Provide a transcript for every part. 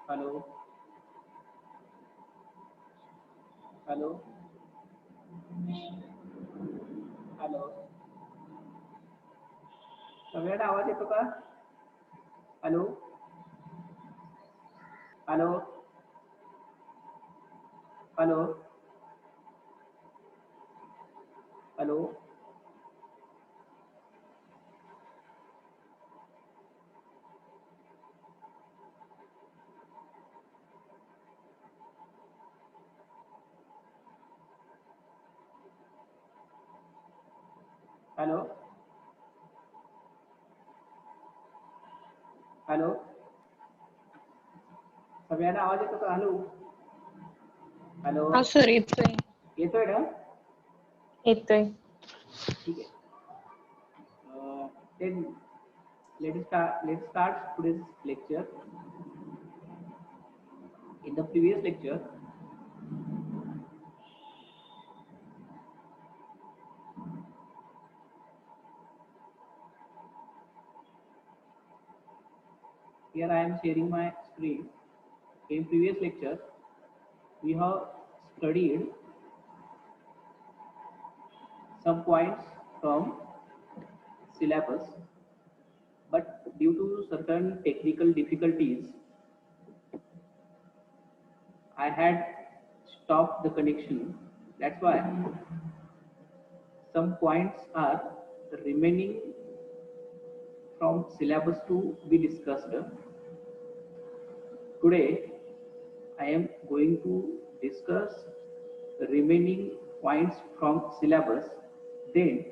Hello. Hello. Hello. सगळ्यांना आवाज येतो का? Hello. Hello. Hello. Hello. Hello. Hello. सगळ्यांना आवाज येतो का? हॅलो. हॅलो. हा सर येतोय. येतोय ना? येतोय. ठीक आहे. Then let's start today's lecture. In the previous lecture, here I am sharing my screen. In previous lecture, we have studied some points from syllabus, but due to certain technical difficulties, I had stopped the connection. That's why some points are remaining from syllabus to be discussed. Today, I am going to discuss the remaining points from syllabus. Then,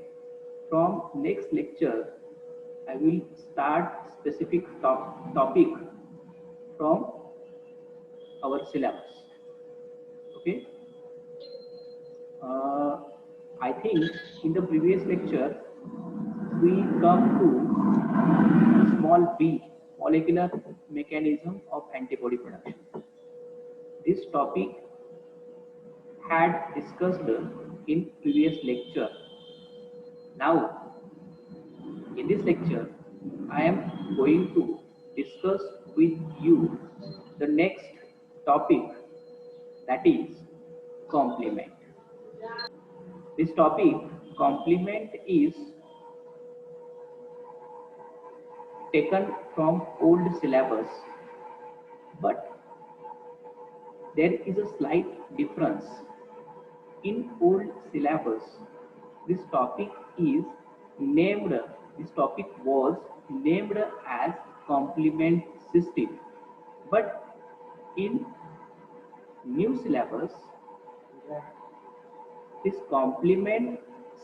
from next lecture, I will start specific topic from our syllabus. Okay. I think in the previous lecture we come to small b, molecular mechanism of antibody production. This topic had discussed in previous lecture. Now in this lecture I am going to discuss with you the next topic, that is complement. This topic, complement, is taken from old syllabus, but there is a slight difference. In old syllabus, this topic is named, this topic was named as complement system, but in new syllabus, this complement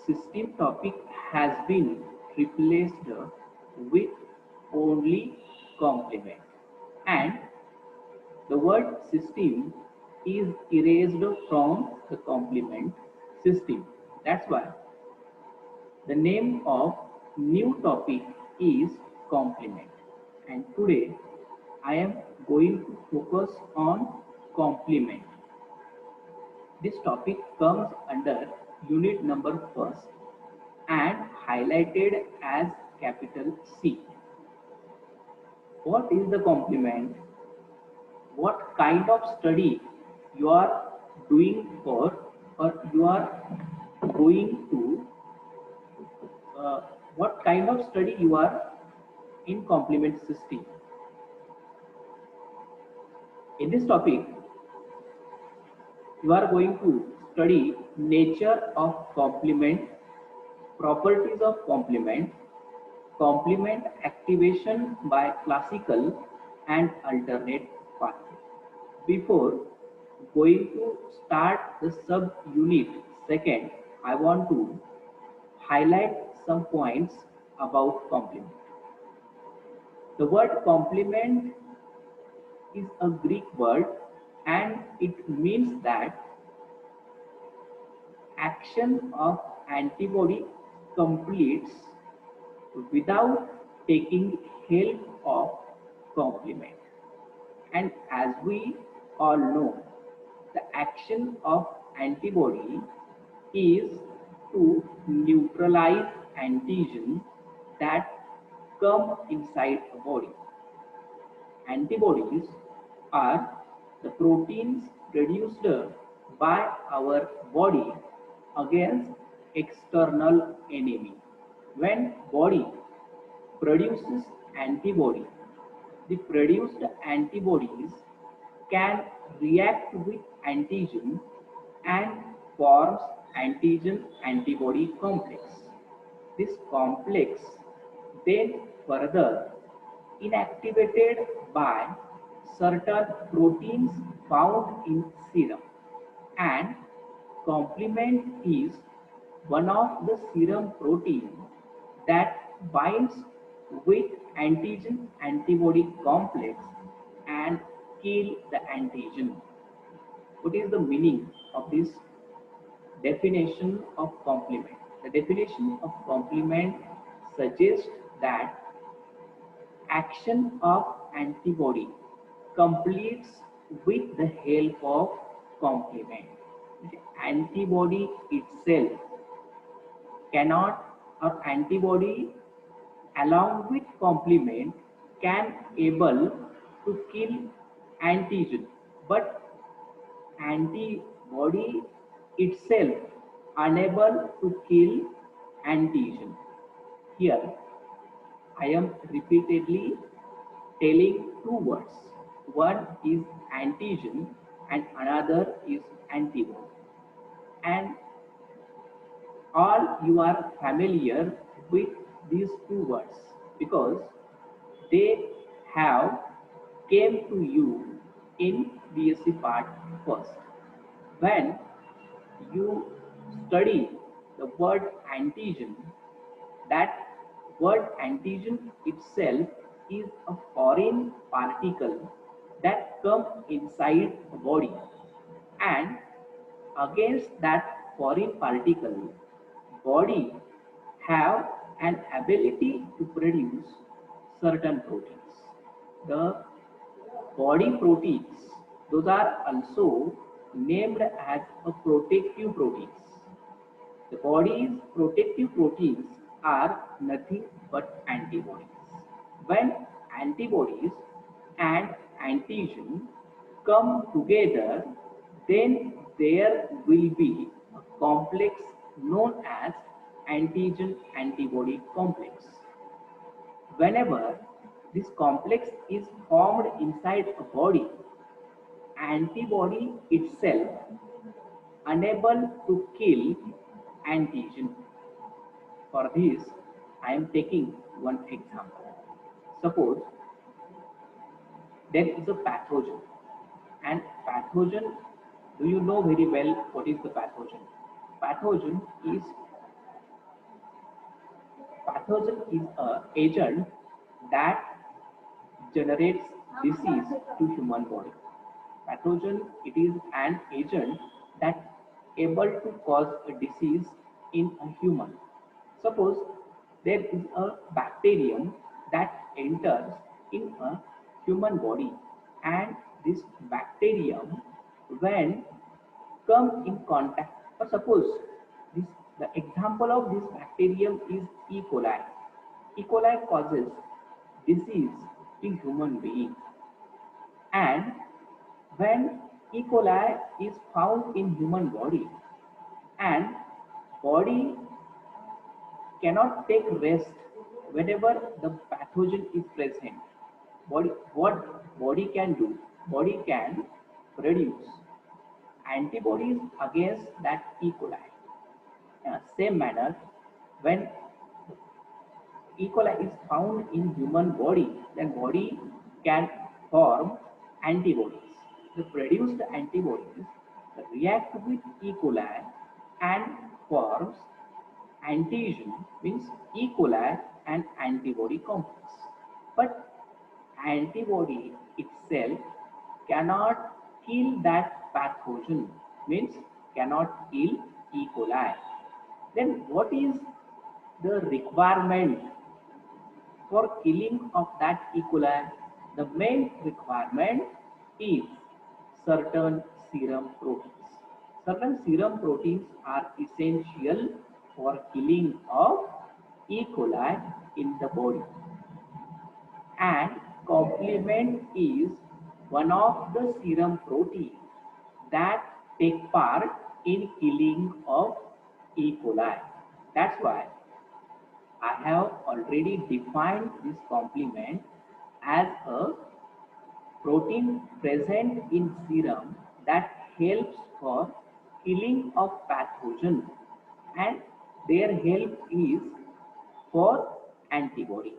system topic has been replaced with only complement, and the word system is erased from the complement system. That's why the name of new topic is complement, and today I am going to focus on complement. This topic comes under unit number first and highlighted as capital C. What is the complement? What kind of study you are doing for, or you are going to, what kind of study you are in complement system? In this topic, you are going to study nature of complement, properties of complement, complement activation by classical and alternate pathway. Before going to start the sub-unit second, I want to highlight some points about complement. The word complement is a Greek word and it means that action of antibody completes without taking help of complement. And as we all know, the action of antibody is to neutralize antigen that come inside the body. Antibodies are the proteins produced by our body against external enemy. When body produces antibody, the produced antibodies can react with antigen and forms antigen antibody complex. This complex then further inactivated by certain proteins found in serum, and complement is one of the serum protein that binds with antigen antibody complex and kill the antigen. What is the meaning of this definition of complement? The definition of complement suggests that action of antibody completes with the help of complement. The antibody itself cannot, or antibody along with complement can able to kill antigen, but antibody itself unable to kill antigen. Here I am repeatedly telling two words. One is antigen and another is antibody. And all you are familiar with these two words because they have came to you in BSc part first. When you study the word antigen, that word antigen itself is a foreign particle that comes inside the body, and against that foreign particle, body have an ability to produce certain proteins. The body proteins, those are also named as a protective proteins. The body's protective proteins are nothing but antibodies. When antibodies and antigen come together, then there will be a complex known as antigen antibody complex. Whenever this complex is formed inside a body, antibody itself unable to kill antigen. For this, I am taking one example. Suppose there is a pathogen, and pathogen, do you know very well what is the pathogen? Pathogen is Pathogen is a agent that generates disease to human body. Pathogen, it is an agent that able to cause a disease in a human. Suppose there is a bacterium that enters in a human body, and this bacterium when come in contact, or suppose this, the example of this bacterium is E. coli. E. coli causes disease in human being, and when E. coli is found in human body and body cannot take rest whenever the pathogen is present, what body can do? Body can produce antibodies against that E. coli. Same manner, when E. coli is found in human body, then body can form antibodies. The produced antibodies react with E. coli and forms antigen, means E. coli and antibody complex. But antibody itself cannot kill that pathogen, means cannot kill E. coli. Then what is the requirement for killing of that E. coli? The main requirement is certain serum proteins. Certain serum proteins are essential for killing of E. coli in the body, and complement is one of the serum proteins that take part in killing of E. coli. That's why I have already defined this complement as a protein present in serum that helps for killing of pathogen, and their help is for antibody.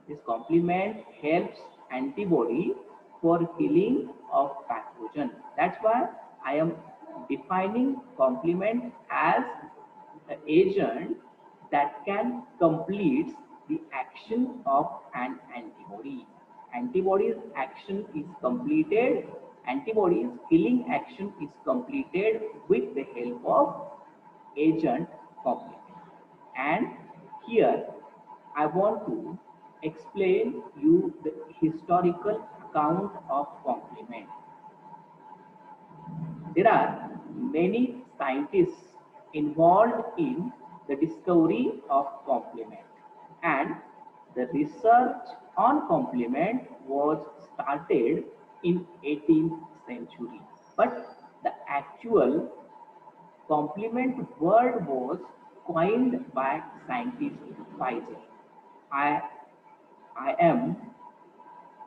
This complement helps antibody for killing of pathogen. That's why I am defining complement as an agent that can complete the action of an antibody. Antibody's action is completed, antibody's killing action is completed with the help of agent complement. And here I want to explain you the historical account of complement. There are many scientists involved in the discovery of complement, and the research on complement was started in 18th century. But the actual complement word was coined by scientist Pfizer. I, I am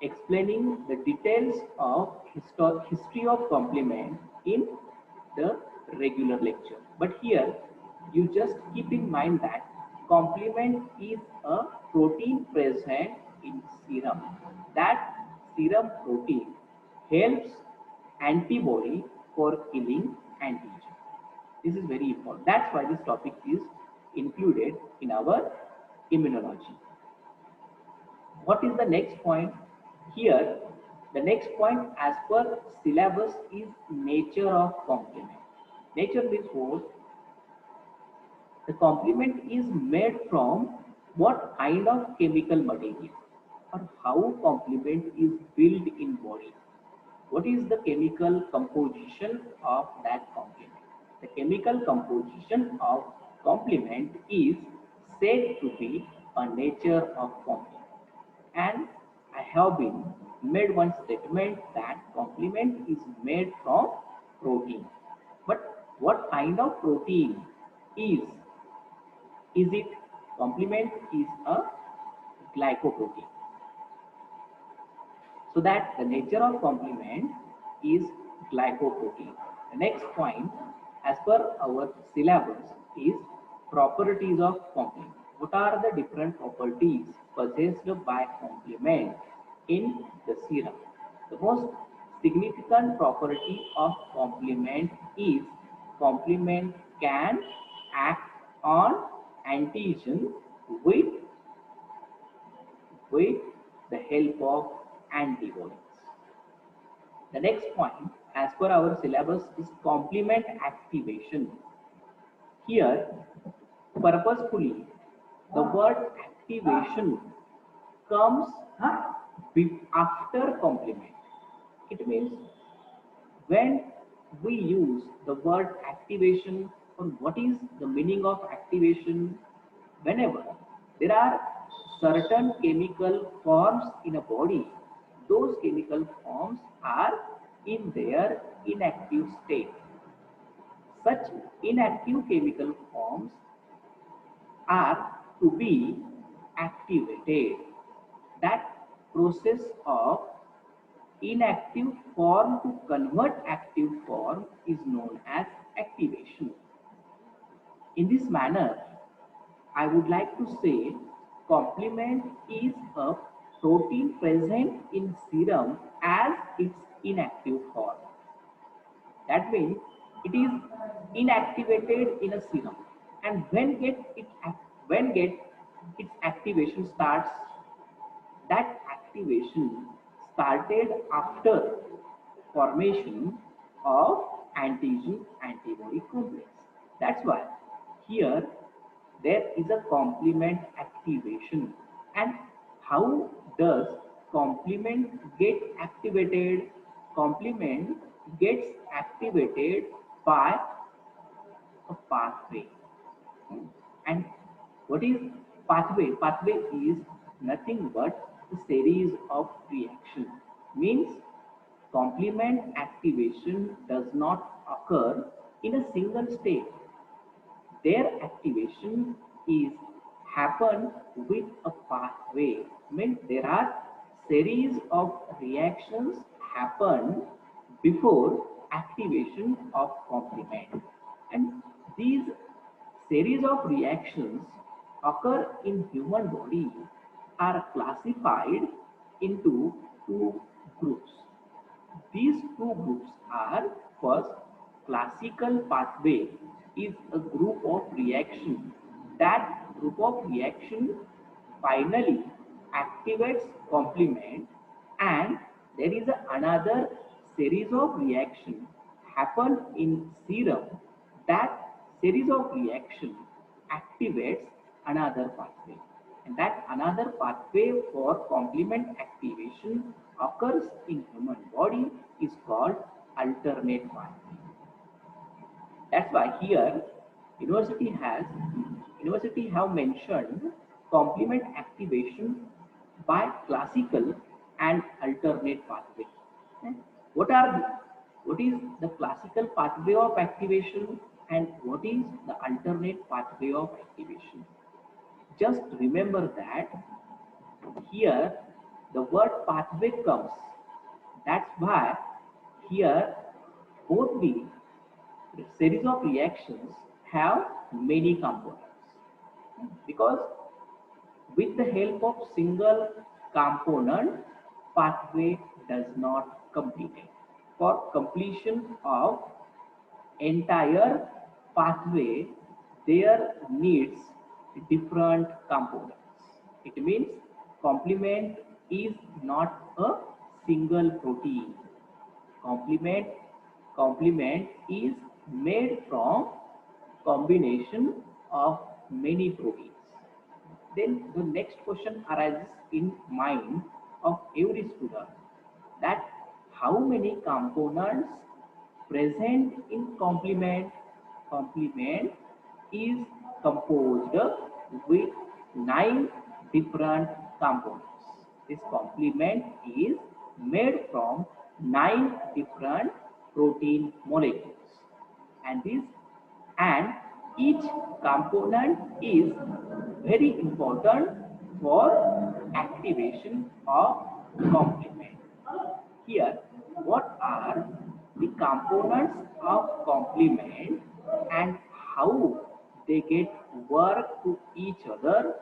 explaining the details of history of complement in the regular lecture. But here, you just keep in mind that complement is a protein present in serum. That serum protein helps antibody for killing antigen. This is very important. That's why this topic is included in our immunology. What is the next point? Here, the next point as per syllabus is nature of complement. Nature means what? The complement is made from what kind of chemical material, or how complement is built in body. What is the chemical composition of that complement? The chemical composition of complement is said to be a nature of complement. And I have been made one statement that complement is made from protein. But what kind of protein is it? Complement is a glycoprotein. So that the nature of complement is glycoprotein. The next point, as per our syllabus, is properties of complement. What are the different properties possessed by complement in the serum? The most significant property of complement is complement can act on antigen with with the help of antibodies. The next point, as per our syllabus, is complement activation. Here, purposefully, the word activation comes after complement. It means when we use the word activation, or what is the meaning of activation, whenever there are certain chemical forms in a body, those chemical forms are in their inactive state. Such inactive chemical forms are to be activated. That process of inactive form to convert active form is known as activation. In this manner, I would like to say complement is a protein present in serum as its inactive form. That means it is inactivated in a serum, and when get its activation starts, that activation started after formation of antigen antibody complex. That's why here there is a complement activation. And how does complement get activated? Complement gets activated by a pathway. And what is pathway? Pathway is nothing but a series of reaction. Means Complement activation does not occur in a single state. Their activation is happen with a pathway. Means there are series of reactions happen before activation of complement, and these series of reactions occur in human body are classified into two groups. These two groups are: first, classical pathway is a group of reaction. That group of reaction finally activates complement, and there is another series of reaction happen in serum. That series of reaction activates another pathway, and that another pathway for complement activation occurs in human body is called alternate pathway. That's why here university have mentioned complement activation by classical and alternate pathway. Okay? What are what is the classical pathway of activation and what is the alternate pathway of activation? Just remember that here the word pathway comes. That's why here both the series of reactions have many components, because with the help of single component pathway does not complete it. For completion of entire pathway there needs different components. It means complement is not a single protein. Complement is made from combination of many proteins. Then the next question arises in mind of every student, that how many components present in complement. Complement is composed with 9 different components. This complement is made from 9 different protein molecules, and each component is very important for activation of complement. Here, what are the components of complement and how they get work to each other?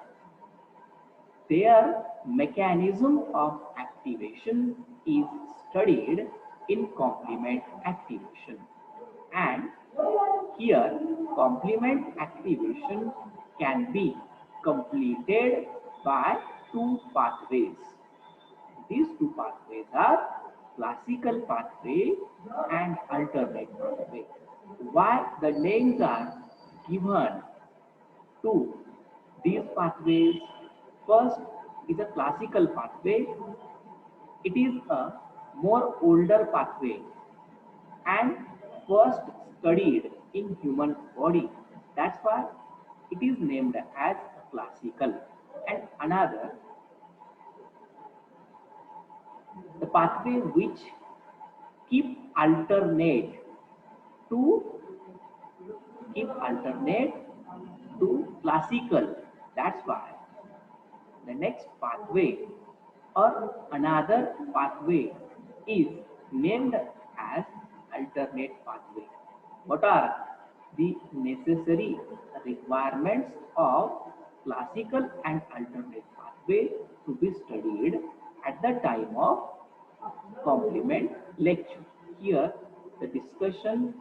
Their mechanism of activation is studied in complement activation, and here complement activation can be completed by two pathways. These two pathways are classical pathway and alternate pathway. Why the names are given to these pathways? First is a classical pathway. It is a more older pathway and first studied in human body. That's why it is named as classical. And another, the pathway which keep alternate to alternate to classical. That's why the next pathway or another pathway is named as alternate pathway. What are the necessary requirements of classical and alternate pathway to be studied at the time of complement lecture? Here, the discussion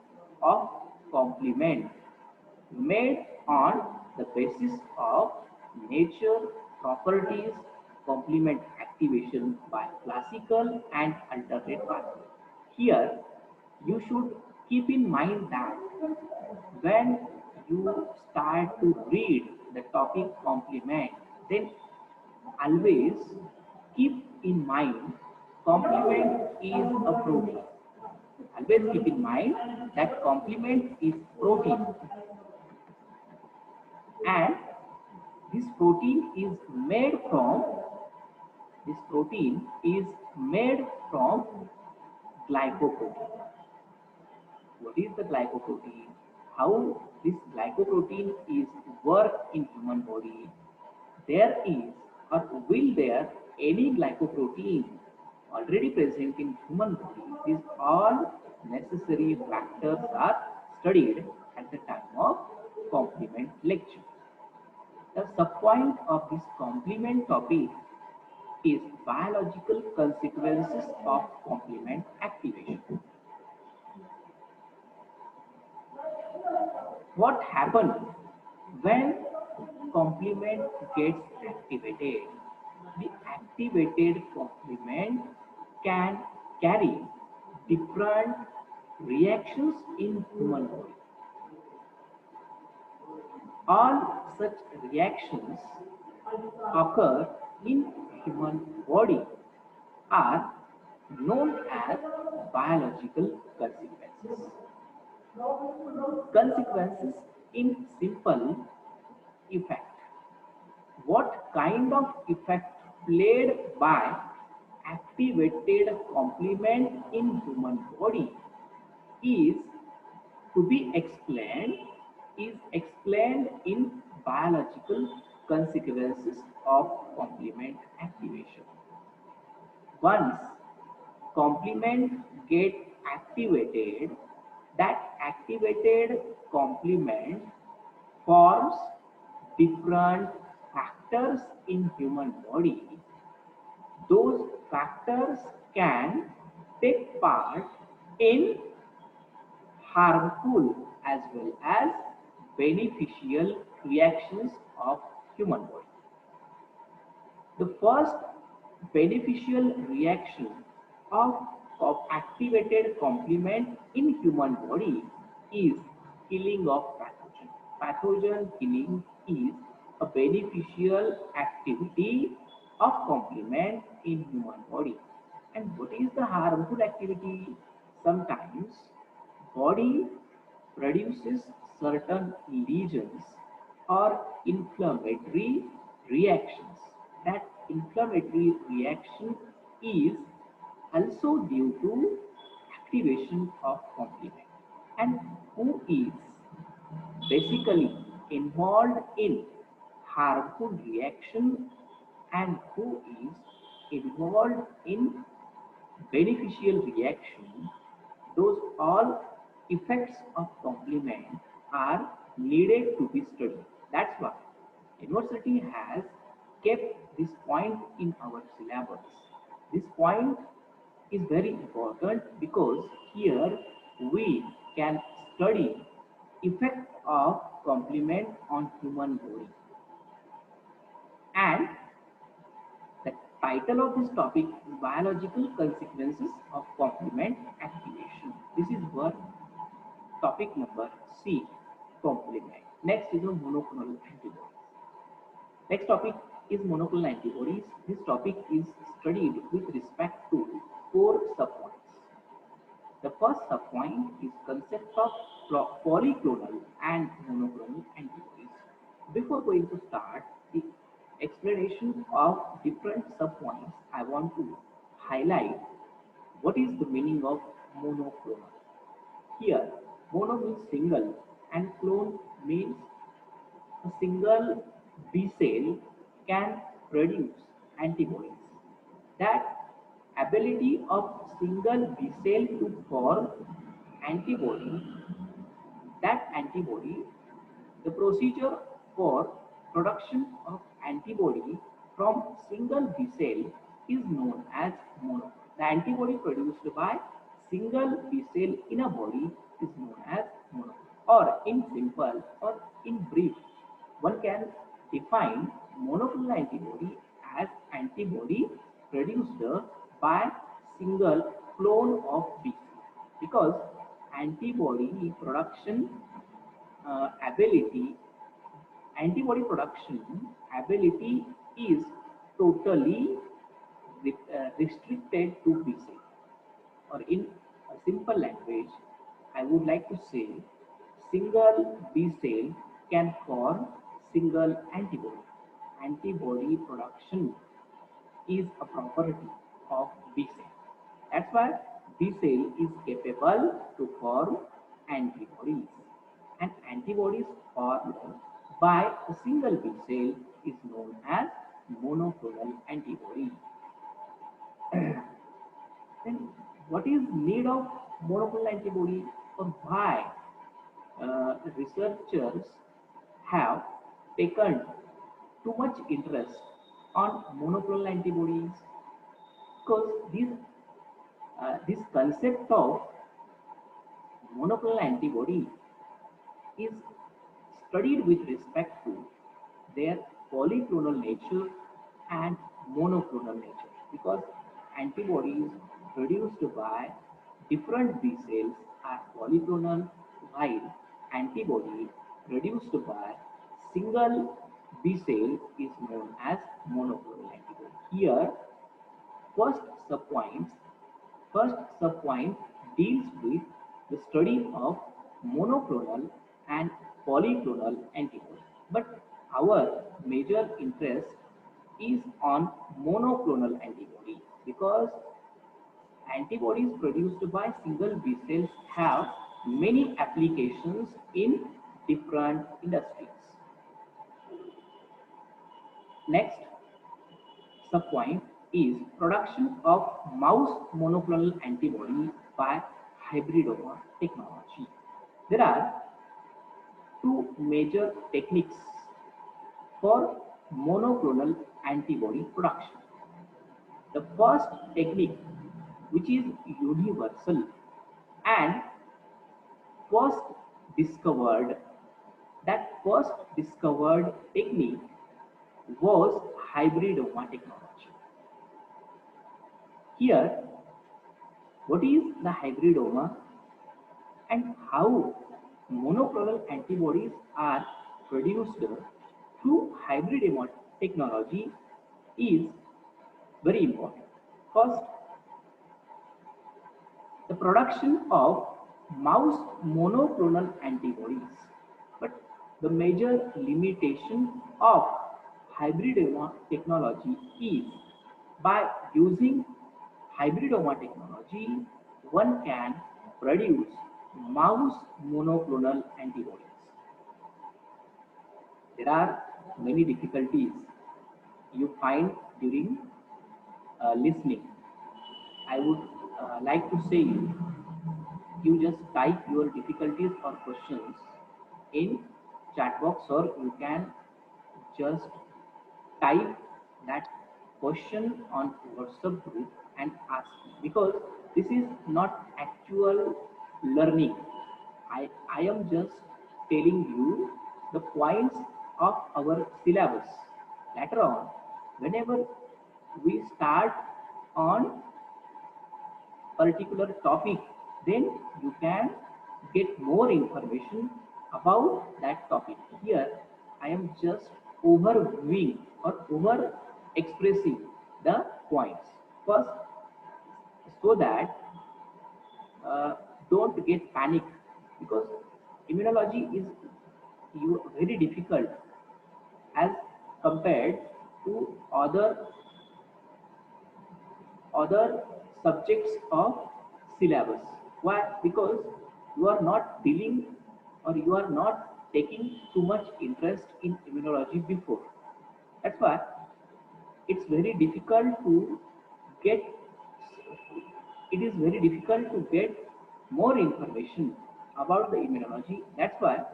of complement made on the basis of nature, properties, complement activation by classical and alternate pathway. Here, you should keep in mind that when you start to read the topic complement, then always keep in mind complement is a protein. Always keep in mind that complement is protein, and this protein is made from glycoprotein. What is the glycoprotein? How this glycoprotein is work in human body? There is or will there any glycoprotein already present in human body? These all necessary factors are studied at the time of complement lecture. The subpoint of this complement topic is biological consequences of complement activation. What happens when complement gets activated? The activated complement can carry different reactions in human body. All such reactions occur in human body are known as biological consequences. Consequences in simple effect. What kind of effect played by activated complement in human body is to be explained is explained in biological consequences of complement activation. Once complement get activated, that activated complement forms different factors in human body. Those factors can take part in harmful as well as beneficial reactions of human body. The first beneficial reaction of activated complement in human body is killing of pathogen. Pathogen killing is a beneficial activity of complement in human body. And what is the harmful activity? Sometimes body produces certain lesions or inflammatory reactions. That inflammatory reaction is also due to activation of complement. And who is basically involved in harmful reaction and who is involved in beneficial reaction, those all effects of complement are needed to be studied. That's why university has kept this point in our syllabus. This point is very important because here we can study effect of complement on human body. And the title of this topic is biological consequences of complement activation. This is what topic number C, complement. Next is a monoclonal antibody. Next topic is monoclonal antibodies. This topic is studied with respect to four subpoints. The first subpoint is concept of polyclonal and monoclonal antibodies. Before going to start the explanation of different subpoints, I want to highlight what is the meaning of monoclonal. Here, mono means single and clone means a single B cell can produce antibodies. That ability of single B cell to form antibody, that antibody, the procedure for production of antibody from single B cell is known as monoclonal. The antibody produced by single B cell in a body is known as monoclonal. Or in simple or in brief, one can define monoclonal antibody as antibody produced by single clone of B cell, because antibody production ability antibody production ability is totally restricted to B cell. Or in a simple language, I would like to say single B cell can form single antibody. Antibody production is a property of B cell. That's why B cell is capable to form antibodies, and antibodies formed by a single B cell is known as monoclonal antibody. Then what is need of monoclonal antibody, or why researchers have taken too much interest on monoclonal antibodies? Because this concept of monoclonal antibody is studied with respect to their polyclonal nature and monoclonal nature, because antibodies produced by different B cells are polyclonal, while antibody produced by single B cell is known as monoclonal antibody. Here, first subpoint First subpoint deals with the study of monoclonal and polyclonal antibodies. But our major interest is on monoclonal antibody, because antibodies produced by single B cells have many applications in different industries. Next subpoint is production of mouse monoclonal antibody by hybridoma technology. There are two major techniques for monoclonal antibody production. The first technique, which is universal and first discovered, that first discovered technique was hybridoma technology. Here, what is the hybridoma and how monoclonal antibodies are produced through hybridoma technology is very important. First, the production of mouse monoclonal antibodies. But the major limitation of hybridoma technology is by using hybridoma technology, one can produce mouse monoclonal antibodies. There are many difficulties you find during listening. I would like to say you just type your difficulties or questions in chat box, or you can just type that question on WhatsApp group and ask me, because this is not actual learning. I am just telling you the points of our syllabus. Later on, whenever we start on particular topic, then you can get more information about that topic. Here, I am just overviewing or over expressing the points first, so that don't get panic, because immunology is very difficult as compared to other subjects of syllabus. Why? Because you are not dealing, or you are not taking too much interest in immunology before. That's why it's very difficult to get it is very difficult to get more information about the immunology. That's why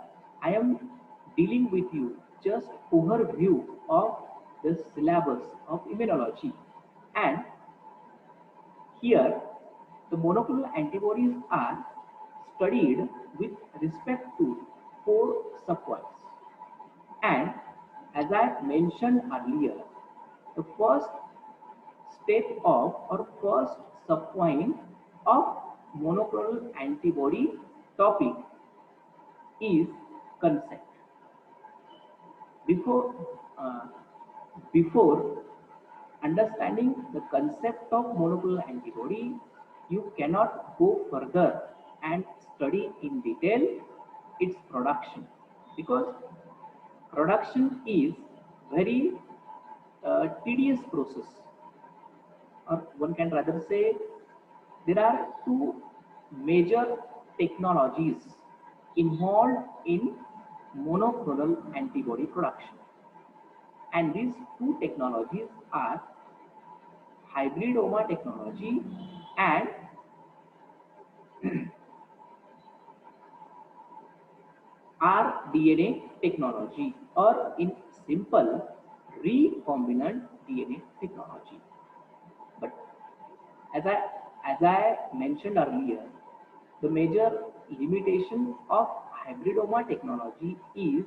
I am dealing with you just overview of the syllabus of immunology. And here, the monoclonal antibodies are studied with respect to four subpoints. And as I mentioned earlier, the first step of, or first subpoint of monoclonal antibody topic is concept. Before uh, before understanding the concept of monoclonal antibody, you cannot go further and study in detail its production, because production is very tedious process, or one can rather say There are two major technologies involved in monoclonal antibody production, and these two technologies are hybridoma technology and rDNA technology, or in simple, recombinant DNA technology. But as I as I mentioned earlier, the major limitation of hybridoma technology is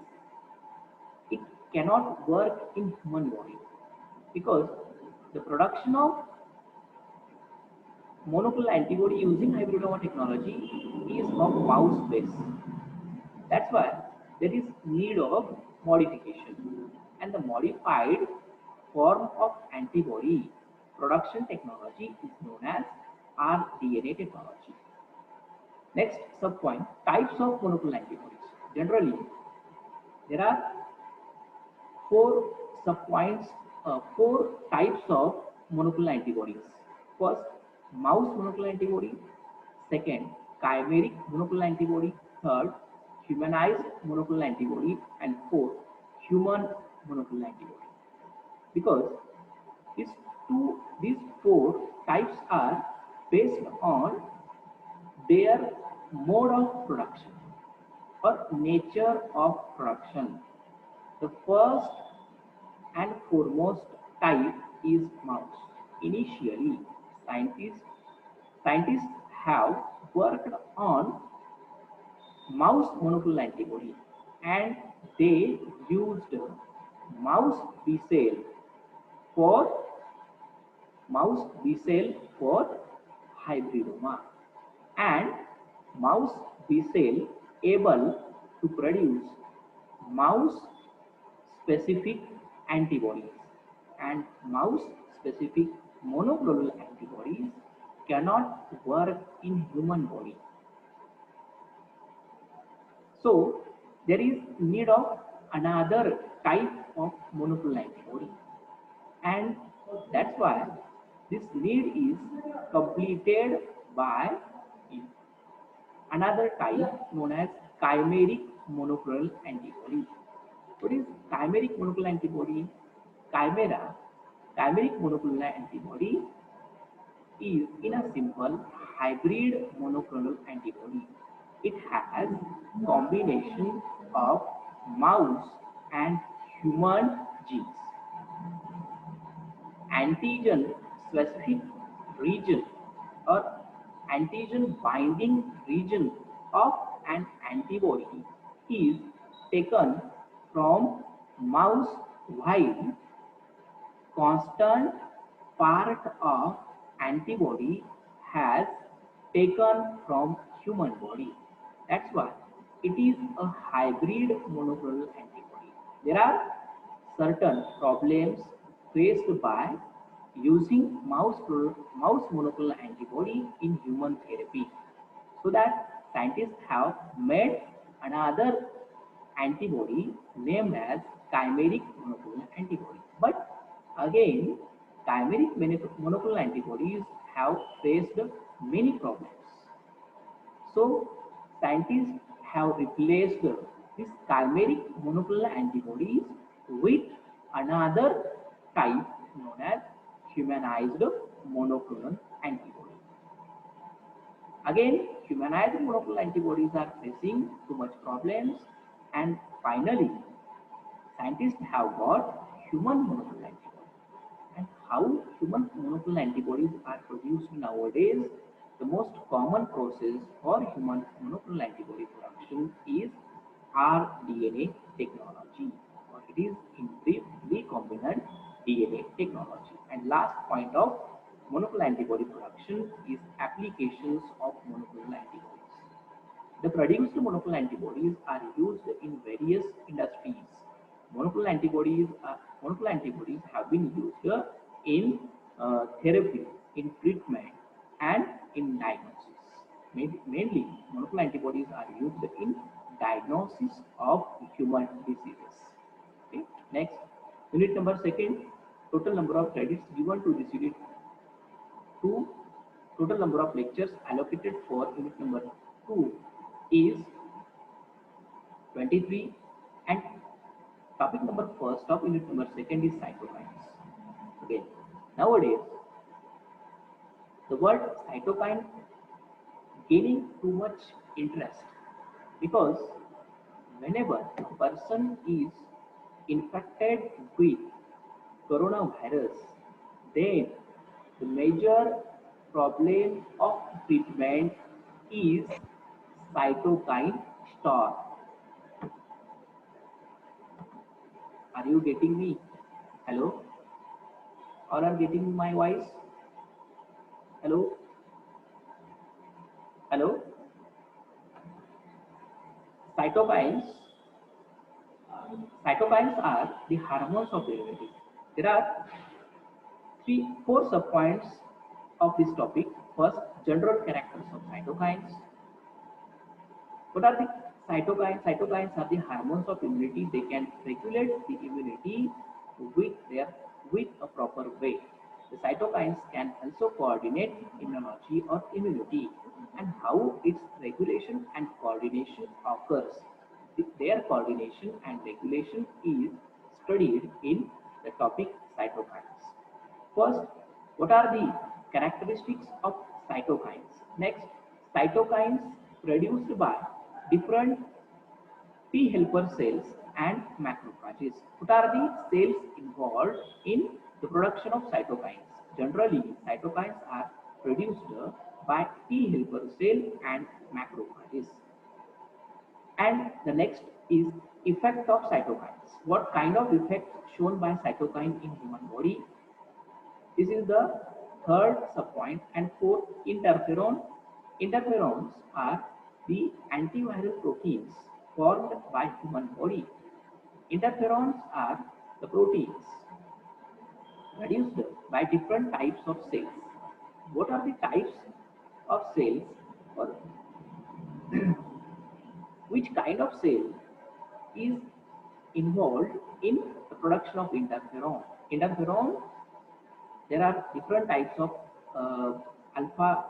it cannot work in human body because the production of monoclonal antibody using hybridoma technology is of mouse based. That's why there is need of modification, and the modified form of antibody production technology is known as rDNA technology. Next subpoint, types of monoclonal antibodies. Generally, there are four subpoints, four types of monoclonal antibodies. First, mouse monoclonal antibody. Second, chimeric monoclonal antibody. Third, humanized monoclonal antibody. And fourth, human monoclonal antibody. Because these four types are based on their mode of production or nature of production. The first and foremost type is mouse. Initially, scientists scientists have worked on mouse monoclonal antibody, and they used mouse B cell for mouse B cell for hybridoma, and mouse B cell able to produce mouse specific antibodies, and mouse specific monoclonal antibodies cannot work in human body. So there is need of another type of monoclonal antibody, and that's why this need is completed by another type known as chimeric monoclonal antibody. What is chimeric monoclonal antibody? Chimeric monoclonal antibody is in a simple hybrid monoclonal antibody. It has combination of mouse and human genes. Antigen specific region or antigen binding region of an antibody is taken from mouse, while constant part of antibody has taken from human body. That's why it is a hybrid monoclonal antibody. There are certain problems faced by using mouse monoclonal antibody in human therapy. So that scientists have made another antibody named as chimeric monoclonal antibody. But again, chimeric monoclonal antibodies have faced many problems. So scientists have replaced this chimeric monoclonal antibodies with another type known as humanized monoclonal antibody. Again, humanized monoclonal antibodies are facing too much problems, and finally, scientists have got human monoclonal antibody. And how human monoclonal antibodies are produced nowadays? The most common process for human monoclonal antibody production is rDNA technology, or it is in brief recombinant DNA technology. And last point of monoclonal antibody production is applications of monoclonal antibodies. The produced monoclonal antibodies are used in various industries. Monoclonal antibodies have been used in therapy, in treatment, and in diagnosis. Mainly, monoclonal antibodies are used in diagnosis of human diseases. Okay. Next, unit number second, total number of credits given to this unit 2 Total number of lectures allocated for unit number 2 is 23, and topic number first of unit number second is cytokines. Okay, nowadays the word cytokine gaining too much interest because whenever a person is infected with coronavirus, then the major problem of treatment is cytokine storm. Are you getting me? Hello? All are getting my voice? Hello? Hello? Cytokines. Cytokines are the hormones of the immunity. There are four subpoints of this topic. First, general characters of cytokines. What are the cytokines? Cytokines are the hormones of immunity. They can regulate the immunity with a proper way. The cytokines can also coordinate immunology or immunity, and how its regulation and coordination occurs. Their coordination and regulation is studied in the topic cytokines. First, what are the characteristics of cytokines? Next, cytokines produced by different T helper cells and macrophages. What are the cells involved in the production of cytokines? Generally, cytokines are produced by T helper cell and macrophages. And the next is effect of cytokines. What kind of effect shown by cytokine in human body? This is the third subpoint. And fourth, interferon. Interferons are the antiviral proteins formed by human body. Interferons are the proteins produced by different types of cells. What are the types of cells, or which kind of cell is involved in the production of interferon? Interferon, there are different types of alpha,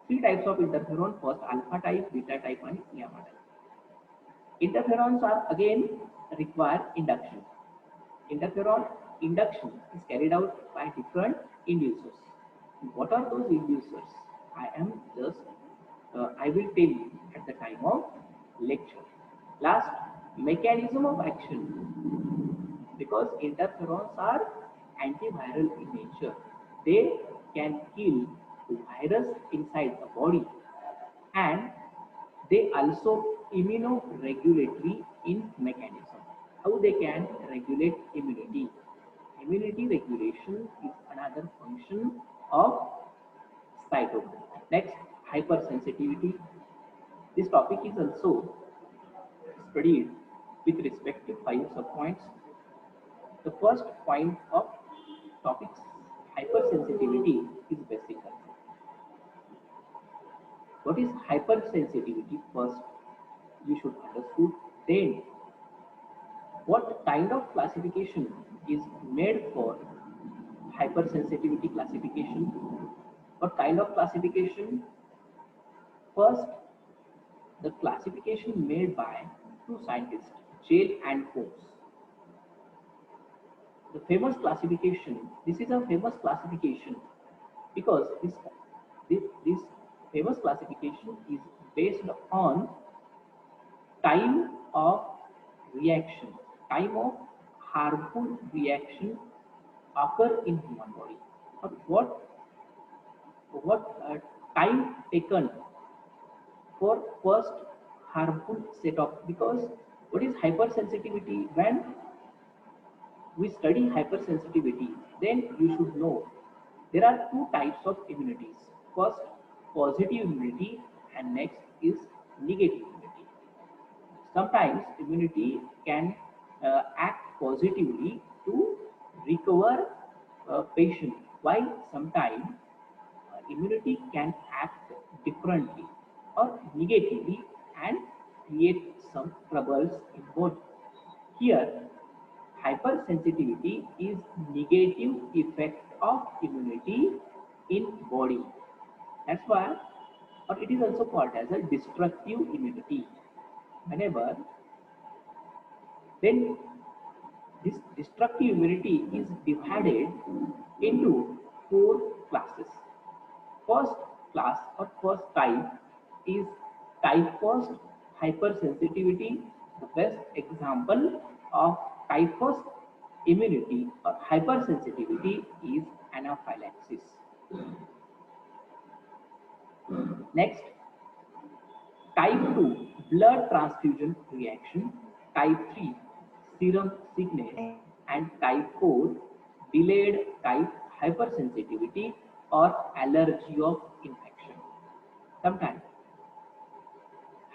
three types of interferon. First, alpha type, beta type, and gamma type. Interferons are again require induction. Interferon induction is carried out by different inducers. What are those inducers? I will tell you at the time of lecture. Last, mechanism of action. Because interferons are antiviral in nature, they can kill the virus inside the body, and they also immunoregulatory in mechanism. How they can regulate immunity? Immunity regulation is another function of cytokine. Next, hypersensitivity. This topic is also studied with respect to 5 subpoints. The first point of topics hypersensitivity is basic. What is hypersensitivity? First, you should understood. Then, what kind of classification is made for hypersensitivity classification? What kind of classification? First, the classification made by two scientists, Jale and Holmes. The famous classification. This is a famous classification because this famous classification is based on time of reaction, time of harmful reaction occur in human body. But what time taken for first harmful set of, because what is hypersensitivity? When we study hypersensitivity, then you should know there are two types of immunities. First, positive immunity, and next is negative immunity. Sometimes immunity can act positively to recover a patient, while sometimes immunity can act differently or negatively and create some troubles in body. Here, hypersensitivity is negative effect of immunity in body. That's why, or it is also called as a destructive immunity. Whenever then this destructive immunity is divided into four classes. First class or first type is type first hypersensitivity. The best example of type first immunity or hypersensitivity is anaphylaxis. Next, type 2 blood transfusion reaction, type 3 serum sickness, and type 4 delayed type hypersensitivity or allergy of infection. Sometimes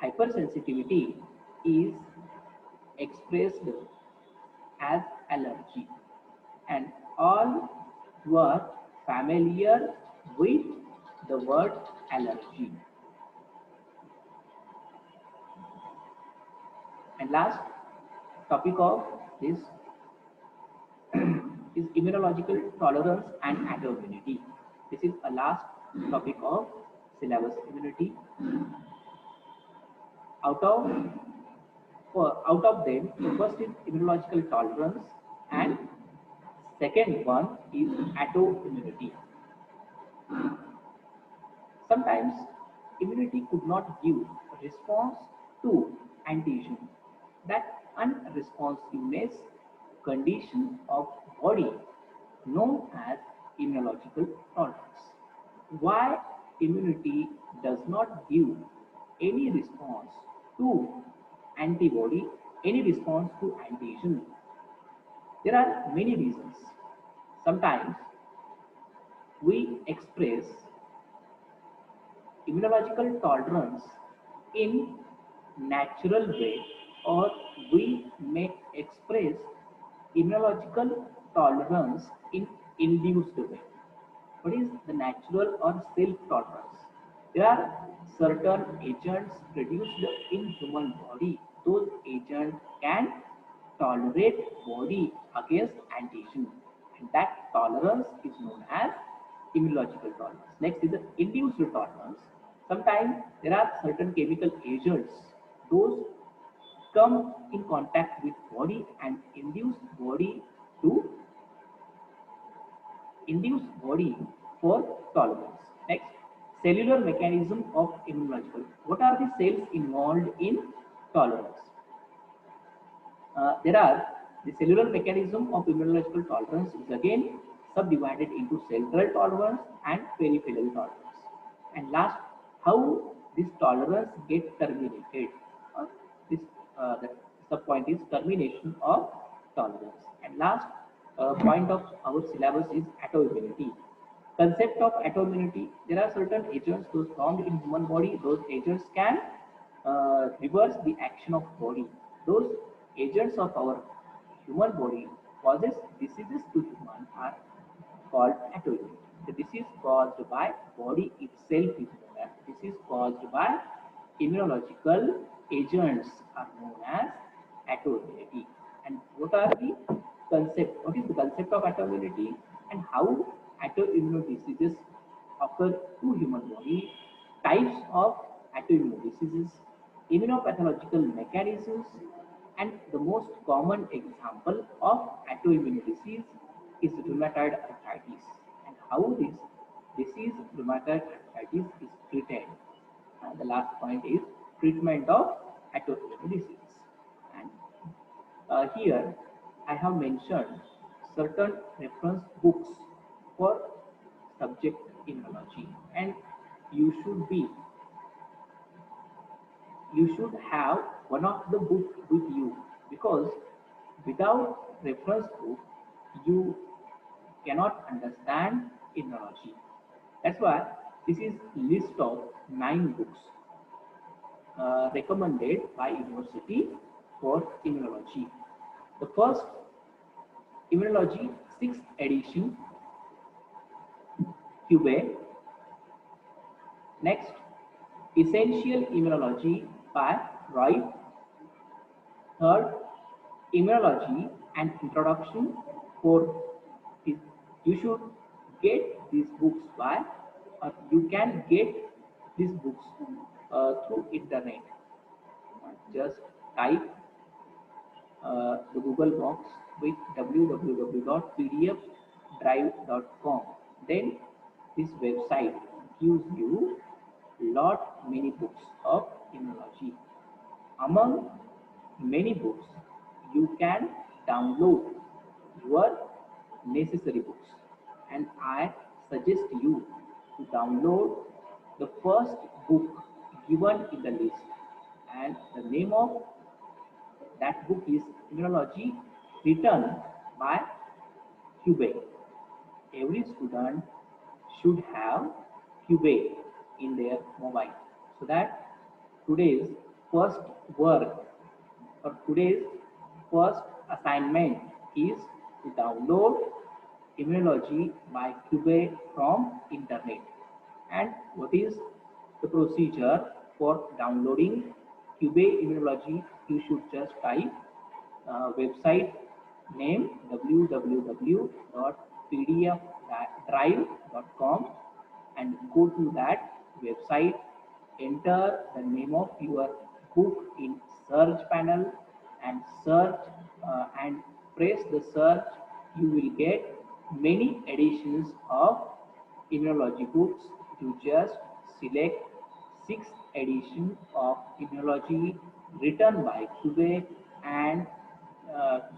hypersensitivity is expressed as allergy, and all who are familiar with the word allergy. And last topic of this is immunological tolerance and autoimmunity. This is a last topic of syllabus immunity. Out of them, the first is immunological tolerance, and second one is autoimmunity. Sometimes immunity could not give response to antigen. That unresponsiveness condition of body known as immunological tolerance. Why immunity does not give any response to antibody, any response to antigen? There are many reasons. Sometimes we express immunological tolerance in natural way, or we may express immunological tolerance in induced way. What is the natural or self tolerance? There are certain agents produced in human body. Those agents can tolerate body against antigen, and that tolerance is known as immunological tolerance. Next is the induced tolerance. Sometimes there are certain chemical agents, those come in contact with body and induce body for tolerance. Next, cellular mechanism of immunological. What are the cells involved in tolerance? There are the cellular mechanism of immunological tolerance is again subdivided into central tolerance and peripheral tolerance. And last, how this tolerance gets terminated. This the sub-point is termination of tolerance. And last point of our syllabus is autoimmunity. Concept of autoimmunity: there are certain agents those found in human body. Those agents can reverse the action of body. Those agents of our human body causes diseases to human are called autoimmunity. The disease caused by body itself is known as disease caused by immunological agents are known as autoimmunity. And what are the concept? What is the concept of autoimmunity and how autoimmune diseases occur to human body? Types of autoimmune diseases, immunopathological mechanisms, and the most common example of autoimmune disease is rheumatoid arthritis, and how this disease rheumatoid arthritis is treated. The last point is treatment of autoimmune disease. And here I have mentioned certain reference books for subject immunology, and you should be you should have one of the book with you, because without reference book you cannot understand immunology. That's why this is list of 9 books recommended by university for immunology. The first, immunology 6th edition, Hubei. Next, essential immunology by Roy. Third, immunology and introduction. Fourth, you should get these books by you can get these books through internet. Just type the Google box with www.pdfdrive.com. Then this website gives you lot many books of immunology. Among many books, you can download your necessary books, and I suggest you to download the first book given in the list, and the name of that book is Immunology, written by Cube. Every student should have Cube in their mobile, so that today's first work or today's first assignment is to download Immunology by Cube from internet. And what is the procedure for downloading Cube Immunology? You should just type website name www.pdfdrive.com and go to that website, enter the name of your book in search panel and search and press the search. You will get many editions of immunology books. You just select sixth edition of immunology written by Cube and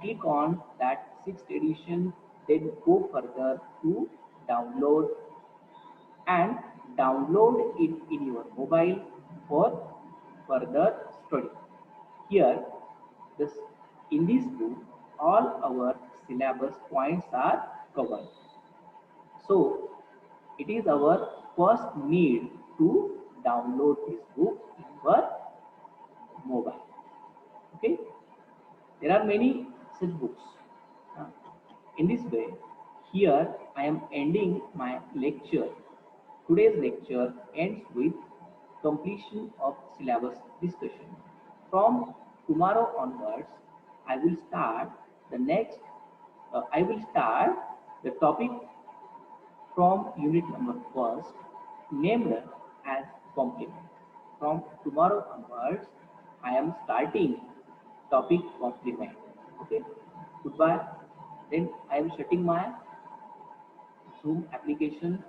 click on that sixth edition, then go further to download and download it in your mobile for further study. Here, this in this book, all our syllabus points are covered. So, it is our first need to download this book in your mobile. Okay, there are many such books. Uh, In this way, here I am ending my lecture. Today's lecture ends with completion of syllabus discussion. From tomorrow onwards, I will start the next. I will start the topic from unit number first, named as complement. From tomorrow onwards, I am starting topic complement. Okay, goodbye. Then I am shutting my Zoom application